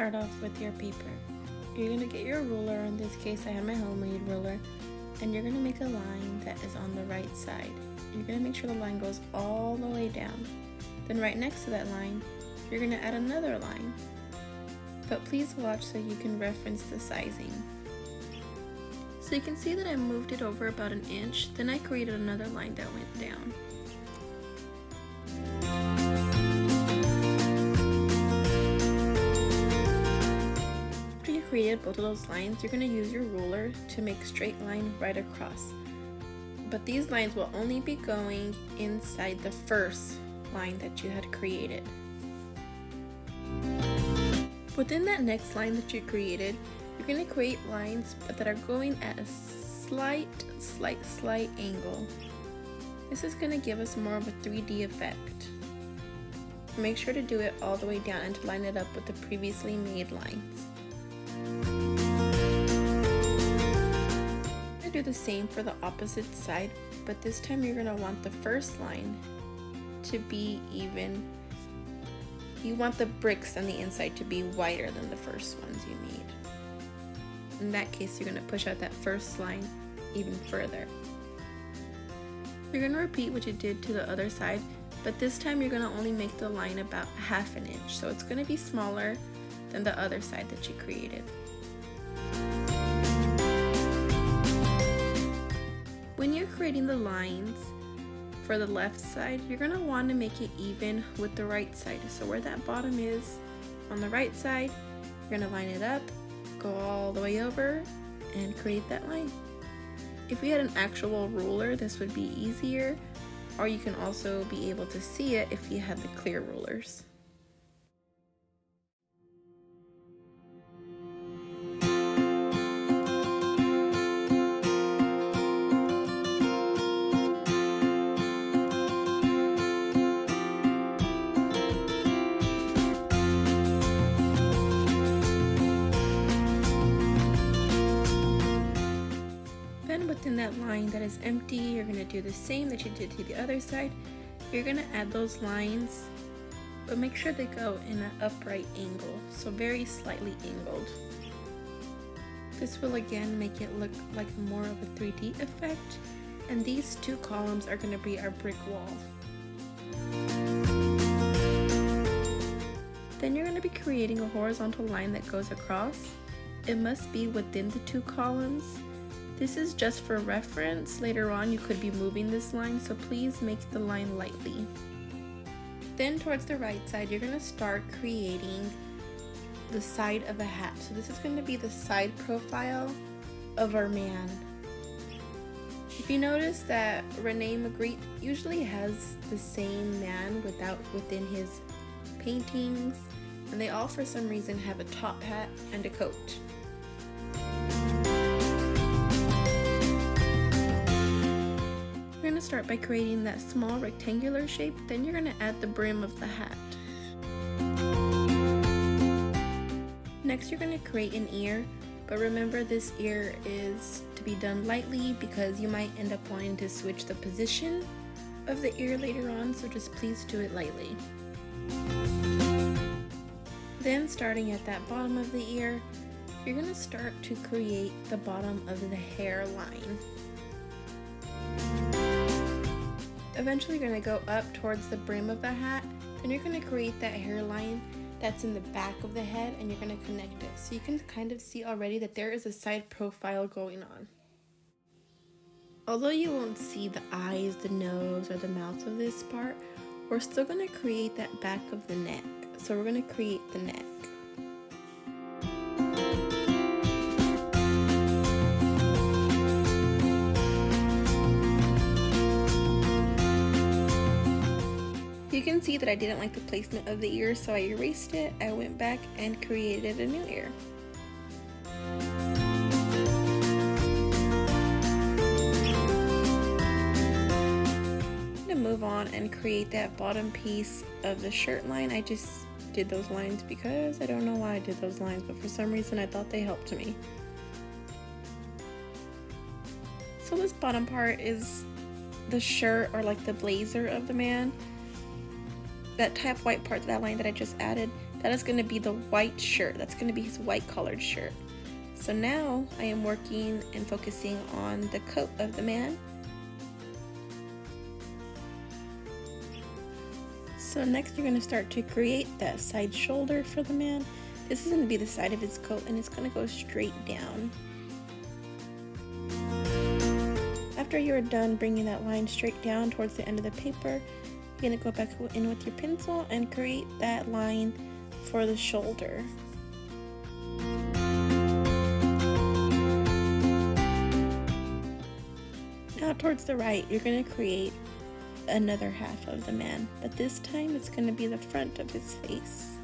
start off with your paper. You're going to get your ruler. In this case, I have my homemade ruler. And you're going to make a line that is on the right side. You're going to make sure the line goes all the way down. Then right next to that line, you're going to add another line. But please watch so you can reference the sizing. So you can see that I moved it over about an inch, then I created another line that went down. After you created both of those lines, you're going to use your ruler to make a straight line right across. But these lines will only be going inside the first line that you had created. Within that next line that you created, you're going to create lines that are going at a slight angle. This is going to give us more of a 3D effect. Make sure to do it all the way down and to line it up with the previously made lines. I'm going to do the same for the opposite side, but this time you're going to want the first line to be even. You want the bricks on the inside to be wider than the first ones you made. In that case, you're going to push out that first line even further. You're going to repeat what you did to the other side, but this time you're going to only make the line about ½ an inch, so it's going to be smaller than the other side that you created. When you're creating the lines for the left side, you're going to want to make it even with the right side. So where that bottom is on the right side, you're going to line it up, go all the way over, and create that line. If you had an actual ruler, this would be easier, or you can also be able to see it if you had the clear rulers. Within that line that is empty, you're going to do the same that you did to the other side. You're going to add those lines, but make sure they go in an upright angle, so very slightly angled. This will again make it look like more of a 3D effect, and these two columns are going to be our brick wall. Then you're going to be creating a horizontal line that goes across. It must be within the two columns. This is just for reference. Later on you could be moving this line, so please make the line lightly. Then towards the right side, you're going to start creating the side of a hat. So this is going to be the side profile of our man. If you notice that Rene Magritte usually has the same man within his paintings, and they all for some reason have a top hat and a coat. You're going to start by creating that small rectangular shape, then you're going to add the brim of the hat. Next you're going to create an ear, but remember this ear is to be done lightly because you might end up wanting to switch the position of the ear later on, so just please do it lightly. Then starting at that bottom of the ear, you're going to start to create the bottom of the hairline. Eventually you're going to go up towards the brim of the hat, then you're going to create that hairline that's in the back of the head, and you're going to connect it. So you can kind of see already that there is a side profile going on. Although you won't see the eyes, the nose, or the mouth of this part, we're still going to create that back of the neck. So we're going to create the neck. You can see that I didn't like the placement of the ear, so I erased it. I went back and created a new ear. I'm gonna move on and create that bottom piece of the shirt line. I just did those lines because I don't know why I did those lines, but for some reason I thought they helped me. So this bottom part is the shirt, or like the blazer of the man. That type white part, that line that I just added, That is going to be the white shirt. That's going to be his white collared shirt. So now I am working and focusing on the coat of the man. So next you're going to start to create that side shoulder for the man. This is going to be the side of his coat and it's going to go straight down. After you're done bringing that line straight down towards the end of the paper, you're going to go back in with your pencil and create that line for the shoulder. Now towards the right, you're going to create another half of the man, but this time it's going to be the front of his face.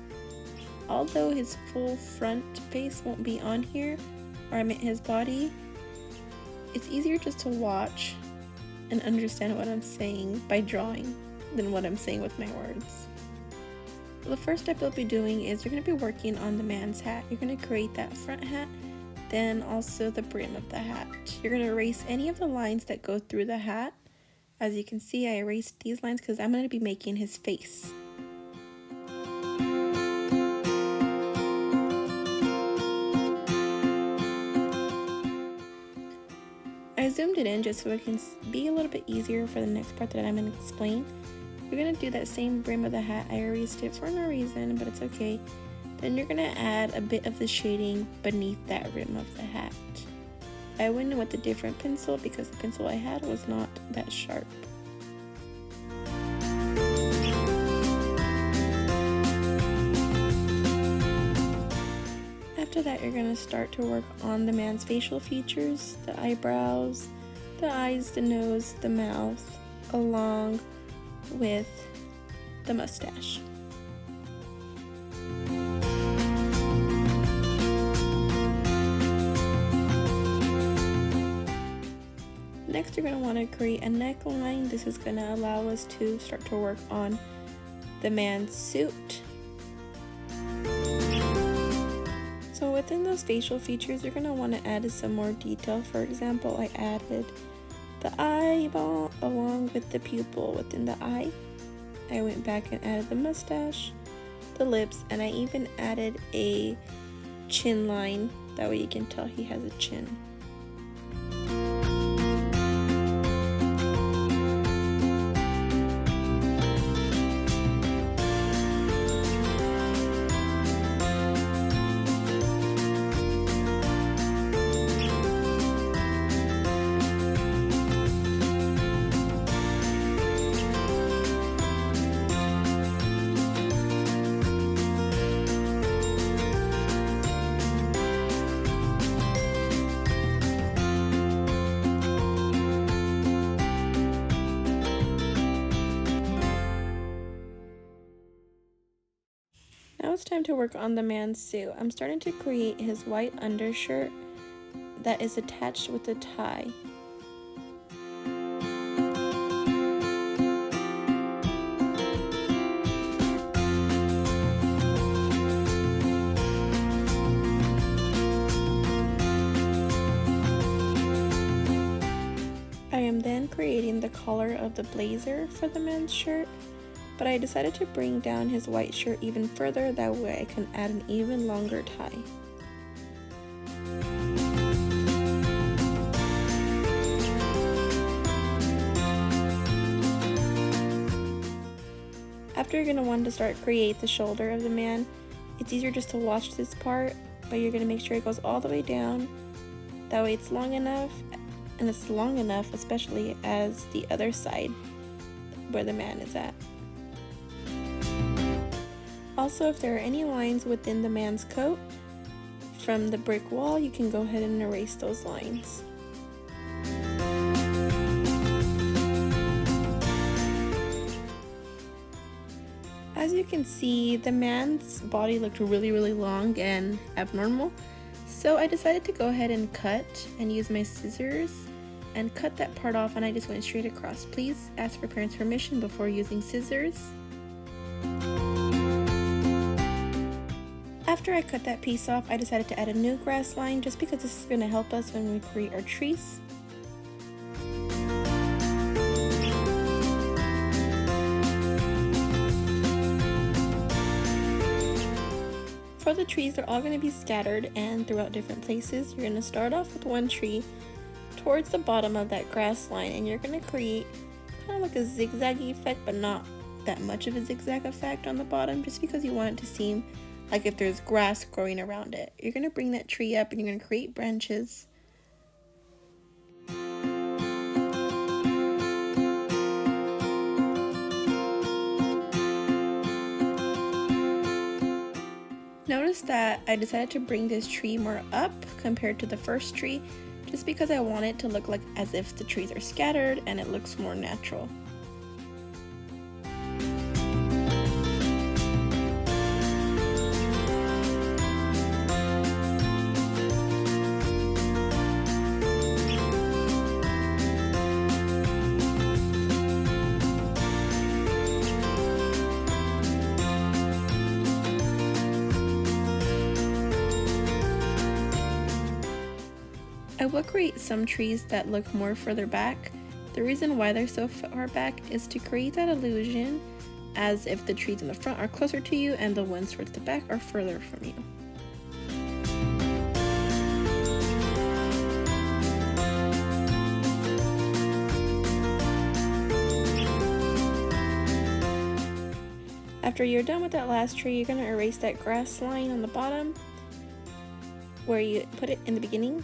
Although his full front face won't be on here, or I meant his body, it's easier just to watch and understand what I'm saying by drawing than what I'm saying with my words. The first step you'll be doing is you're going to be working on the man's hat. You're going to create that front hat, then also the brim of the hat. You're going to erase any of the lines that go through the hat. As you can see, I erased these lines because I'm going to be making his face. I zoomed it in just so it can be a little bit easier for the next part that I'm going to explain. You're going to do that same brim of the hat. I erased it for no reason, but it's okay. Then you're going to add a bit of the shading beneath that rim of the hat. I went in with a different pencil because the pencil I had was not that sharp. After that, you're going to start to work on the man's facial features, the eyebrows, the eyes, the nose, the mouth, along with the mustache. Next, you're going to want to create a neckline. This is going to allow us to start to work on the man's suit. So within those facial features, you're going to want to add some more detail. For example, I added the eyeball along with the pupil within the eye. I went back and added the mustache, the lips, and I even added a chin line. That way you can tell he has a chin. Now it's time to work on the man's suit. I'm starting to create his white undershirt that is attached with a tie. I am then creating the collar of the blazer for the men's shirt, but I decided to bring down his white shirt even further, that way I can add an even longer tie. After, you're going to want to start create the shoulder of the man. It's easier just to watch this part, but you're going to make sure it goes all the way down. That way it's long enough, and it's long enough especially as the other side where the man is at. Also, if there are any lines within the man's coat from the brick wall, you can go ahead and erase those lines. As you can see, the man's body looked really long and abnormal, so I decided to go ahead and cut and use my scissors and cut that part off, and I just went straight across. Please ask for parents' permission before using scissors. After I cut that piece off, I decided to add a new grass line just because this is going to help us when we create our trees. For the trees, they're all going to be scattered and throughout different places. You're going to start off with one tree towards the bottom of that grass line, and you're going to create kind of like a zigzaggy effect, but not that much of a zigzag effect on the bottom, just because you want it to seem like if there's grass growing around it. You're going to bring that tree up and you're going to create branches. Notice that I decided to bring this tree more up compared to the first tree, just because I want it to look like as if the trees are scattered and it looks more natural. I will create some trees that look more further back. The reason why they're so far back is to create that illusion as if the trees in the front are closer to you and the ones towards the back are further from you. After you're done with that last tree, you're going to erase that grass line on the bottom where you put it in the beginning.